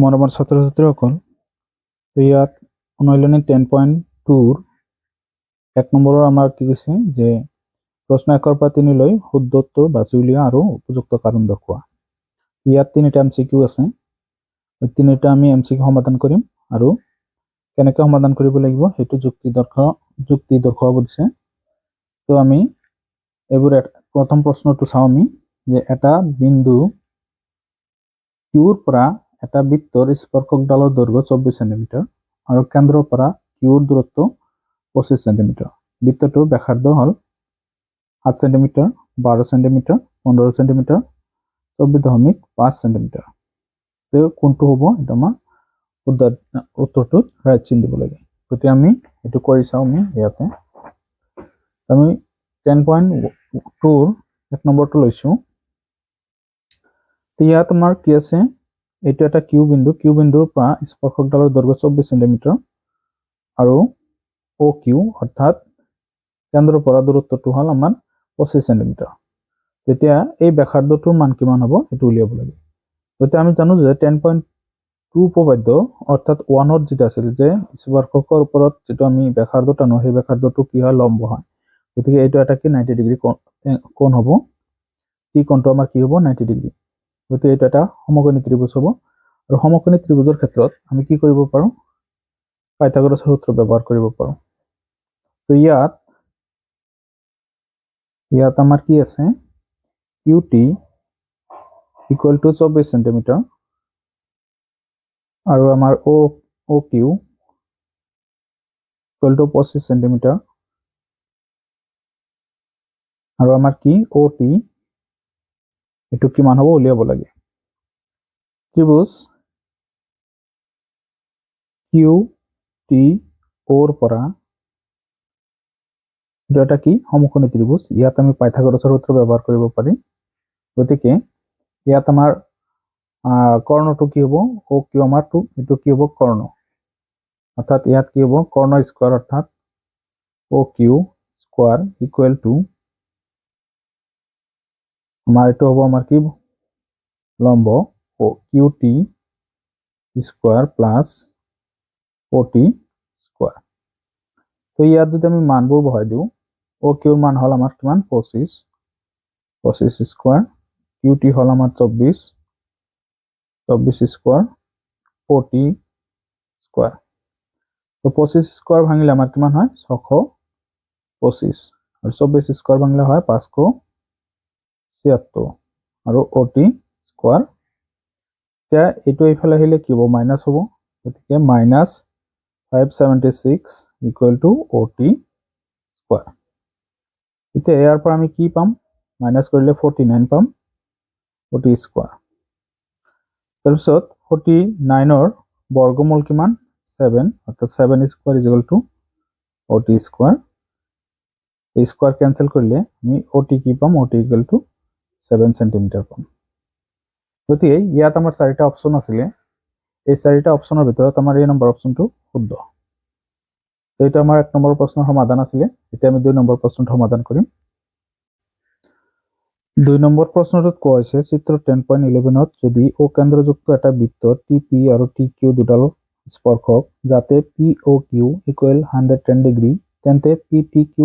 মৰমৰ ছাত্ৰ ছাত্ৰীসকল, ইয়াত অনুশীলনী 10.2 এক নম্বৰৰ আমাৰ কি কৈছে যে প্ৰশ্ন 1 পৰা 3 লৈ শুদ্ধ উত্তৰ বাছি উলিওৱা আৰু উপযুক্ত কাৰণ দেখুওৱা। ইয়াত 3টা MCQ আছে। 3টা আমি MCQ সমাধান কৰিম আৰু কেনেকৈ সমাধান কৰিব লাগিব সেইটো যুক্তি দৰ্শাব দিছে। তো আমি এইবোৰ প্ৰথম প্ৰশ্নটো চাওঁ আমি যে এটা বিন্দু কিউৰ পৰা এটা বৃত্তৰ স্পৰ্শকডালৰ দৈৰ্ঘ্য 24 সেন্টিমিটাৰ আৰু কেন্দ্ৰৰ পৰা কিউৰ দূৰত্ব 25 সেন্টিমিটাৰ। বৃত্তটোৰ ব্যাসাৰ্ধ হ'ল 7 সেন্টিমিটাৰ, 12 সেন্টিমিটাৰ, 15 সেন্টিমিটাৰ, 24.5 সেন্টিমিটাৰ। তো কোনটো হ'ব এটা আমাৰ উত্তৰটোত ৰাইট চিন দিব লাগে। গতিকে আমি এইটো কৰি চাওঁ। আমি ইয়াতে আমি 10.2 এক নম্বৰটো লৈছোঁ। ইয়াত আমাৰ কি আছে, এইটো এটা কিউ বিন্দুৰ পৰা স্পৰ্শকডালৰ দৈৰ্ঘ্য 24 সেন্টিমিটাৰ আৰু ও কিউ অৰ্থাৎ কেন্দ্ৰৰ পৰা দূৰত্বটো হ'ল আমাৰ 25 সেন্টিমিটাৰ। তেতিয়া এই ব্যাসাৰ্ধটোৰ মান কিমান হ'ব সেইটো উলিয়াব লাগে। গতিকে আমি জানো যে 10.2 উপপাদ্য অৰ্থাৎ 1ত যেটা আছিল যে স্পৰ্শকৰ ওপৰত যেটো আমি ব্যাসাৰ্ধ টানো সেই ব্যাসাৰ্ধটো কি হয়, লম্ব হয়। গতিকে এইটো এটা কি 90 ডিগ্ৰী কোণ হ'ব। টি কোণটো আমাৰ কি হ'ব, 90 ডিগ্ৰী। গতিকে এইটো এটা সমকোণী ত্ৰিভুজ হ'ব আৰু সমকোণী ত্ৰিভুজৰ ক্ষেত্ৰত আমি কি কৰিব পাৰোঁ, পাইথাগোৰাছৰ সূত্ৰ ব্যৱহাৰ কৰিব পাৰোঁ। তো ইয়াত আমাৰ কি আছে, QT ইকুৱেল টু 24 সেন্টিমিটাৰ আৰু আমাৰ OQ ইকুৱেল টু 25 সেন্টিমিটাৰ আৰু আমাৰ কি OT এইটো কিমান হ'ব উলিয়াব লাগে। ত্ৰিভুজ QTOৰ পৰা এটা কি সমকোণী ত্ৰিভুজ। ইয়াত আমি পাইথাগোৰাছৰ সূত্ৰ ব্যৱহাৰ কৰিব পাৰি। গতিকে ইয়াত আমাৰ কৰ্ণটো কি হ'ব, OQ আমাৰটো এইটো কি হ'ব কৰ্ণ, অৰ্থাৎ ইয়াত কি হ'ব কৰ্ণ স্কোয়াৰ অৰ্থাৎ OQ স্কোয়াৰ ইকুৱেল টু আমাৰ এইটো হ'ব আমাৰ কি লম্ব QT square plus OT square. তো ইয়াত যদি আমি মানবোৰ বহাই দিওঁ, OQৰ মান হ'ল আমাৰ কিমান 25 স্কোয়াৰ, QT হ'ল আমাৰ 24 স্কোয়াৰ, OT স্কোয়াৰ। তো 25 স্কোয়াৰ ভাঙিলে আমাৰ কিমান হয় 625 আৰু 24 স্কোয়াৰ ভাঙিলে হয় 576 আৰু OT স্কোয়ার। এতিয়া এইটো এইফালে আহিলে কি হ'ব, মাইনাস হ'ব। গতিকে minus 576 equal to OT square. এতিয়া ইয়াৰ পৰা আমি কি পাম, মাইনাস কৰিলে 49 পাম OT স্কোয়াৰ। তাৰপিছত 49ৰ বৰ্গমূল কিমান 7 অৰ্থাৎ 7 square equal to OT square. এই স্কোয়াৰ ক্যান্সেল কৰিলে আমি OT কি পাম, OT ইকুৱেল টু 7 সেন্টিমিটাৰ পাম। গতিকে ইয়াত আমাৰ 4টা অপশন আছিলে। এই 4টা অপশনৰ ভিতৰত আমাৰ এই নম্বৰ অপশনটো শুদ্ধ। তো এটা আমাৰ 1 নম্বৰ প্ৰশ্নৰ সমাধান আছিলে। এতিয়া আমি 2 নম্বৰ প্ৰশ্নটো সমাধান কৰিম। 2 নম্বৰ প্ৰশ্নটোত কোৱা হৈছে চিত্ৰ 10.11ত যদি ও কেন্দ্ৰযুক্ত এটা বৃত্তৰ TP আৰু TQ দুডাল স্পৰ্শক যাতে POQ ইকুৱেল 110 ডিগ্ৰী তেন্তে PTQ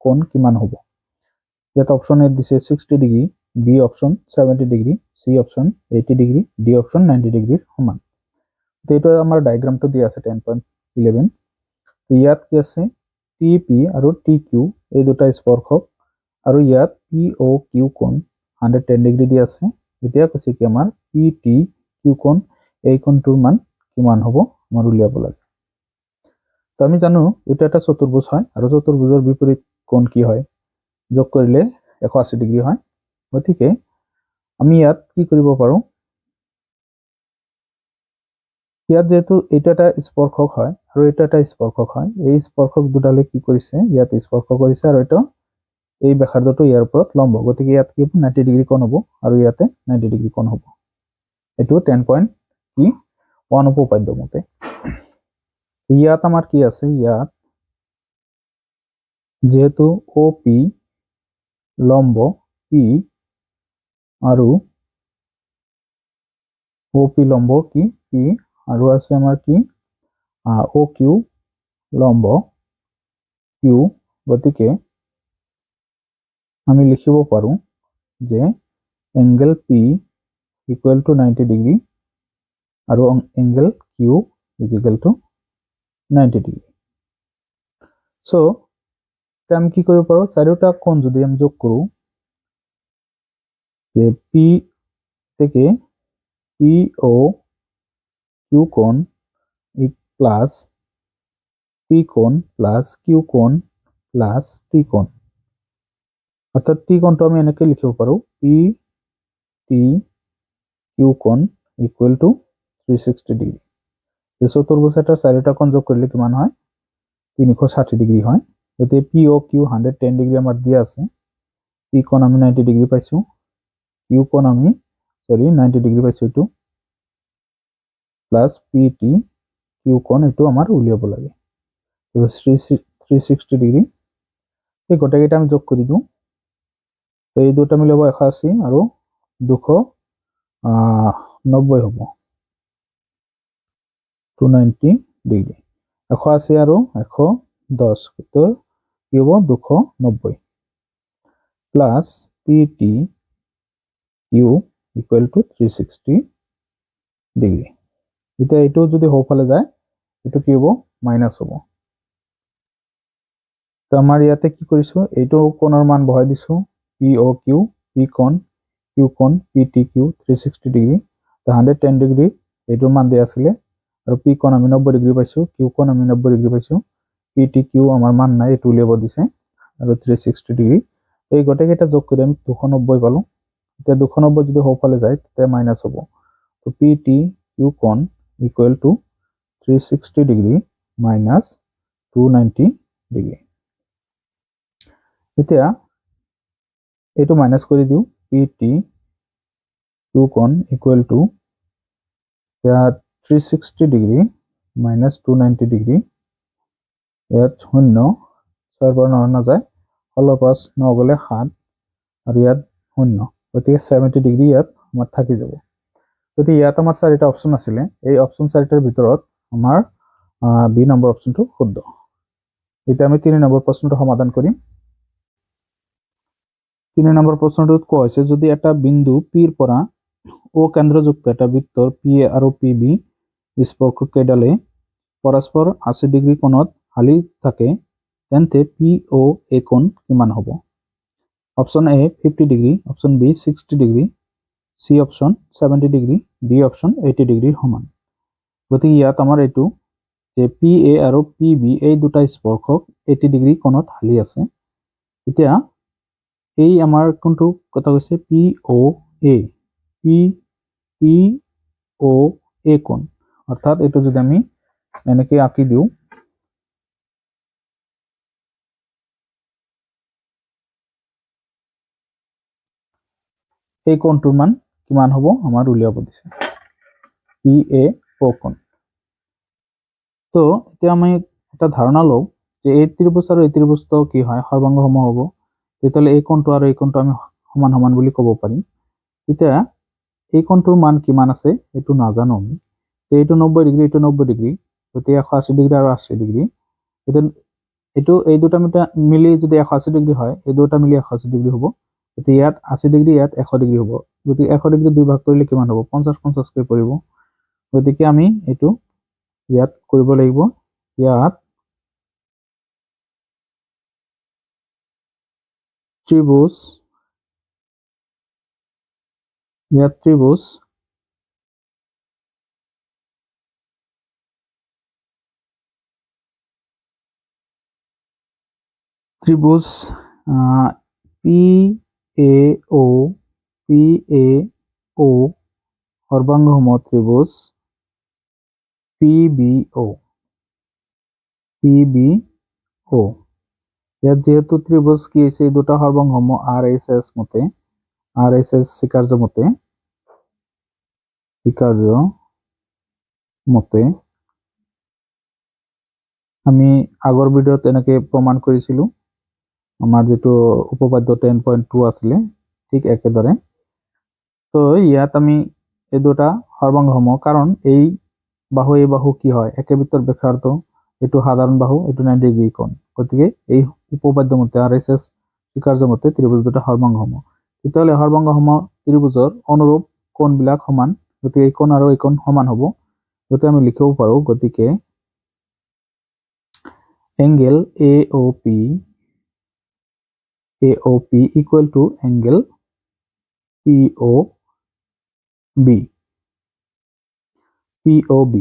কোণ কিমান হ'ব। ইয়াত অপশন এ দিছে 60 ডিগ্ৰী, বি অপশন 70 ডিগ্ৰী, সি অপশন 80 ডিগ্ৰী, ডি অপশন 90 ডিগ্ৰীৰ সমান। তো এইটো আমাৰ ডায়াগ্ৰামটো দিয়া আছে 10.11। তো ইয়াত কি আছে, TP আৰু TQ এই দুটা স্পৰ্শক আৰু ইয়াত POQ কোণ 110 ডিগ্ৰী দি আছে। এতিয়া কৈছে কি আমাৰ PTQ কোণ এই কোণটোৰ মান কিমান হ'ব আমাৰ উলিয়াব লাগে। তো আমি জানো এটা এটা চতুৰ্ভুজ হয় আৰু চতুৰ্ভুজৰ বিপৰীত কোণ কি হয়, যোগ কৰিলে 180 ডিগ্ৰী হয়। গতিকে আমি ইয়াত কি কৰিব পাৰোঁ, ইয়াত যেহেতু এইটো এটা স্পৰ্শক হয় আৰু এইটো এটা স্পৰ্শক হয়, এই স্পৰ্শক দুডালে কি কৰিছে ইয়াত স্পৰ্শ কৰিছে আৰু এইটো এই ব্যাসাৰ্ধটো ইয়াৰ ওপৰত লম্ব। গতিকে ইয়াত কি 90 ডিগ্ৰী কোণ হ'ব আৰু ইয়াতে 90 ডিগ্ৰী কোণ হ'ব। এইটো 10.1 উপপাদ্য মতে। ইয়াত আমাৰ কি আছে, ইয়াত যেহেতু OP লম্ব P আৰু OP লম্ব কি P পি আৰু আছে আমাৰ কি ও কিউ লম্ব কিউ গতিকে আমি লিখিব পাৰো যে angle P equal to 90 degree আৰু angle Q is equal to 90 degree so আমি কি কৰিব পাৰো চাৰিটা কোণ যদি আমি যোগ কৰো যে পি থেকে পি ও কিউ কোণ প্লাস পি কোণ প্লাস কিউ কোণ প্লাস টি কোণ অর্থাৎ টি কোণটো আমি এনেকে লিখিব পাৰো পি টি কিউ কোণ ইকুৱেল টু 360 ডিগ্ৰী এই চতুৰ্ভুজ এটাৰ চাৰিটা কোণ যোগ কৰিলে কিমান হয় 360 ডিগ্ৰী হয় গতিকে পি ও কিউ 110 ডিগ্ৰী আমাৰ দিয়া আছে পি কোণ আমি 90 ডিগ্ৰী পাইছো কিউ কোণ আমি 90 ডিগ্ৰী পাইছো এইটো প্লাস পি টি কিউ কোণ এইটো আমাৰ উলিয়াব লাগে 360 ডিগ্ৰী এই গোটেইকেইটা আমি যোগ কৰি দিওঁ এই দুটা মিলাব 180 আৰু 290 হ'ব 290 ডিগ্ৰী 180 আৰু 110 তো কি হ'ব 290 plus P T Q equal to 360 degree এতিয়া এইটো যদি হোফালে যায় এইটো কি হ'ব মাইনাস হ'ব তো আমাৰ ইয়াতে কি কৰিছো এইটো কোণৰ মান বহাই দিছো পি ও কিউ পি কোণ কিউ কোণ পি টি কিউ 360 ডিগ্ৰী তো 110 ডিগ্ৰী এইটোৰ মান দিয়া আছিলে আৰু পি কোণ আমি 90 ডিগ্ৰী পাইছো কিউ কোণ আমি 90 ডিগ্ৰী পাইছো পি টি কিউ আমাৰ মান নাই এইটো উলিয়াব দিছে আৰু 360 ডিগ্ৰী এই গোটেইকেইটা যোগ কৰি আমি 290 পালো এতিয়া 290 যদি হোফালে যায় তেতিয়া মাইনাস হ'ব তো পি টি কিউ কোণ equal to 360 degree minus 290 degree এতিয়া এইটো মাইনাস কৰি দিও পি টি কিউ কোণ equal to 360 degree minus 290 degree ইয়াত 0 6 পৰা 9 নাযায় 16 পৰা 9 গ'লে 7 আৰু ইয়াত 0 গতিকে 70 ডিগ্ৰী ইয়াত আমাৰ থাকি যাব গতিকে ইয়াত আমাৰ চাৰিটা অপচন আছিলে এই অপচন চাৰিটাৰ ভিতৰত আমাৰ বি নম্বৰ অপচনটো শুদ্ধ এতিয়া আমি 3 নম্বৰ প্ৰশ্নটো সমাধান কৰিম 3 নম্বৰ প্ৰশ্নটোত কোৱা হৈছে যদি এটা বিন্দু পিৰ পৰা ও কেন্দ্ৰযুক্ত এটা বৃত্তৰ পি এ আৰু পি বি স্পৰ্শক কেইডালে পৰস্পৰ 80 ডিগ্ৰী কোণত হালি থাকে তেন্তে পি ও এ কোণ কিমান হ'ব অপচন এ 50 ডিগ্ৰী অপচন বি 60 ডিগ্ৰী সি অপচন 70 ডিগ্ৰী ডি অপচন 80 ডিগ্ৰীৰ সমান গতিকে ইয়াত আমাৰ এইটো যে পি এ আৰু পি বি এই দুটা স্পৰ্শক 80 ডিগ্ৰী কোণত হালি আছে এতিয়া এই আমাৰ কোনটো কথা কৈছে পি ও এ পি ও এ কোণ অৰ্থাৎ এইটো যদি আমি এনেকৈ আঁকি দিও এই কোণটোৰ মান কিমান হ'ব আমাৰ উলিয়াব দিছে পি এ ও কোণ তো এতিয়া আমি এটা ধাৰণা লওঁ যে এই ত্ৰিভুজ আৰু এই ত্ৰিভুজটো কি হয় সৰ্বাংগ সম হ'ব তেতিয়াহ'লে এই কোণটো আৰু এই কোণটো আমি সমান সমান বুলি ক'ব পাৰিম এতিয়া এই কোণটোৰ মান কিমান আছে এইটো নাজানো আমি এইটো 90 ডিগ্ৰী এইটো 90 ডিগ্ৰী গতিকে 180 ডিগ্ৰী আৰু 80 ডিগ্ৰী এইটো এই দুটা মিলি যদি 180 ডিগ্ৰী হয় এই দুটা মিলি 180 ডিগ্ৰী হ'ব গতিকে ইয়াত 80 ডিগ্ৰী ইয়াত 100 ডিগ্ৰী হ'ব গতিকে 100 ডিগ্ৰী দুই ভাগ কৰিলে কিমান হ'ব 50 50 কৈ পৰিব গতিকে আমি এইটো ইয়াত কৰিব লাগিব ইয়াত ত্ৰিভুজ পি এ ও সৰ্বাংগ সম ত্ৰিভুজ পি বি ও ইয়াত যেহেতু ত্ৰিভুজ কি হৈছে এই দুটা সৰ্বাংগ সম আৰ এইচ এছ মতে আমি আগৰ ভিডিঅ'ত এনেকে প্ৰমাণ কৰিছিলো আমাৰ যেটো উপপাদ্য 10.2 আছিলে ঠিক একেদৰে তো ইয়াত আমি এই দুটা সৰ্বাংগ সম কাৰণ এই বাহু এই বাহু কি হয় একেবিত্তর ব্যাসার্ধ এইটো সাধারণ বাহু এইটো 90 ডিগ্রি কোণ গতিকে এই উপপাদ্য মতে RHS স্বীকার্য মতে ত্রিভুজ দুটা হৰভঙ্গ তেতিয়াহ'লে হৰভঙ্গ ত্ৰিভুজৰ অনুৰূপ কোণবিলাক সমান গতিকে এই কোণ আৰু এই কোণ সমান হ'ব গতিকে আমি লিখিব পাৰো গতিকে angle AOP equal to angle POB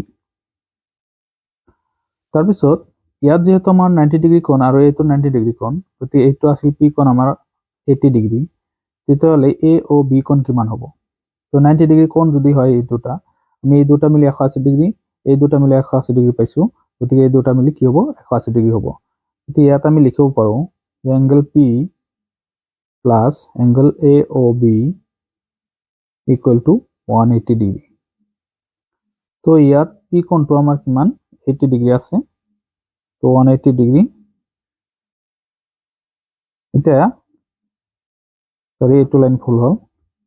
তাৰপিছত ইয়াত যেহেতু আমাৰ 90 ডিগ্ৰী কোণ আৰু এইটো 90 ডিগ্ৰী কোণ গতিকে এইটো আছিল P কোণ আমাৰ 80 ডিগ্ৰী তেতিয়াহ'লে AOB কোণ কিমান হ'ব তো 90 ডিগ্ৰী কোণ যদি হয় এই দুটা আমি এই দুটা মিলি 180 ডিগ্ৰী এই দুটা মিলি 180 ডিগ্ৰী পাইছো গতিকে এই দুটা মিলি কি হ'ব 180 ডিগ্ৰী হ'ব এতিয়া ইয়াত আমি লিখিব পাৰো যে angle P plus angle AOB equal to 180 degree তো ইয়াত P কোণটো আমাৰ কিমান 80 ডিগ্ৰী আছে তো 180 ডিগ্ৰী এতিয়া সৰি এইটো লাইন ফুল হল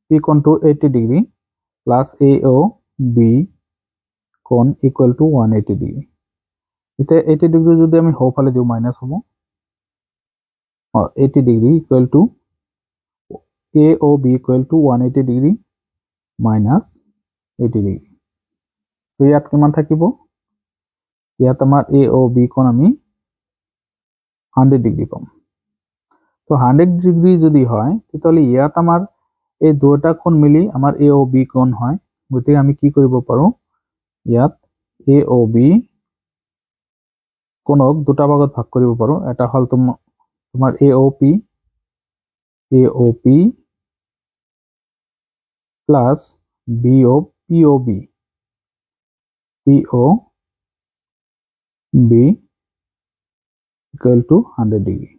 P কোণটো 80 ডিগ্ৰী প্লাস AOB কোণ ইকুয়াল টু 180 ডিগ্ৰী এতিয়া 80 ডিগ্ৰী যদি আমি হওফালে দিও মাইনাস হ'ব 80 degree equal to AOB equal to 180 degree minus 80 degree তো ইয়াত কিমান থাকিব ইয়াত আমাৰ AOB কোণ আমি 100 ডিগ্ৰী পাম তো 100 ডিগ্ৰী যদি হয় তেতিয়াহ'লে ইয়াত আমাৰ এই দুটা কোণ মিলি আমাৰ AOB কোণ হয় গতিকে আমি কি কৰিব পাৰো ইয়াত AOB কোণক দুটা ভাগত ভাগ কৰিব পাৰো এটা হল তোমাৰ AOP plus POB equal to 100 degree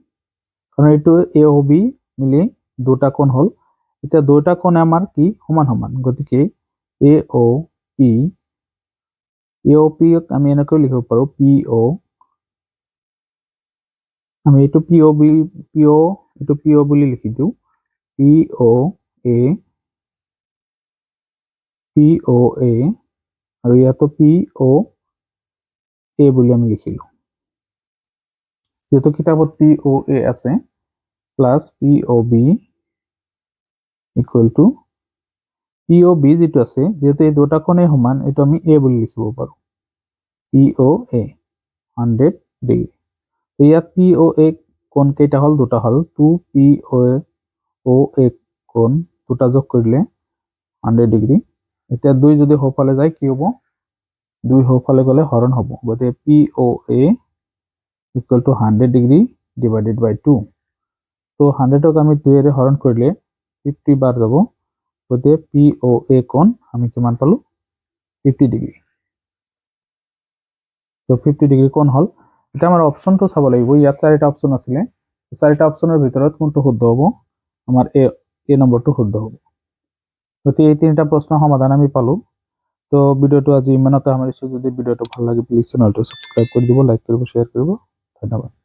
কাৰণ এইটো AOB মিলি দুটা কোণ হল এতিয়া দুটা কোণ আমাৰ কি সমান সমান গতিকে AOP আমি এনেকৈ লিখিব পাৰো PO আমি এইটো PO বুলি লিখি দিও POA আৰু ইয়াতো POA বুলি আমি লিখিলো যেহেতু কিতাবত POA আছে plus POB equal to POB যেটো আছে যেহেতু এই দুটা কোণে সমান এটা আমি A বুলি লিখিব পাৰো POA 100 ডিগ্ৰী তো ইয়াত POA কোণ কেইটা হল দুটা হল 2POA কোণ দুটা যোগ কৰিলে 100 ডিগ্ৰী এতিয়া দুই যদি হফালে যায় কি হ'ব দুই হফালে গলে হৰণ হ'ব গতিকে POA equal to 100 degree divided by 2 তো 100 ক আমি 2 এৰে হৰণ কৰিলে 50 বাৰ যাব গতিকে POA কোণ আমি কিমান পালো 50 ডিগ্ৰী তো 50 ডিগ্ৰী কোণ হল এটা আমাৰ অপচনটো চাব লাগিব ইয়াত চাৰিটা অপচন আছিল চাৰিটা অপচনৰ ভিতৰত কোনটো শুদ্ধ হ'ব আমাৰ এ নম্বৰটো শুদ্ধ হ'ব গতিকে এই তিনিটা প্ৰশ্নৰ সমাধান আমি পালো তো ভিডিওটো আজি ইমানতে সামৰিছো যদি ভিডিওটো ভাল লাগে প্লিজ চেনেলটো সাবস্ক্ৰাইব কৰি দিব লাইক কৰিব শেয়াৰ কৰিব ধন্যবাদ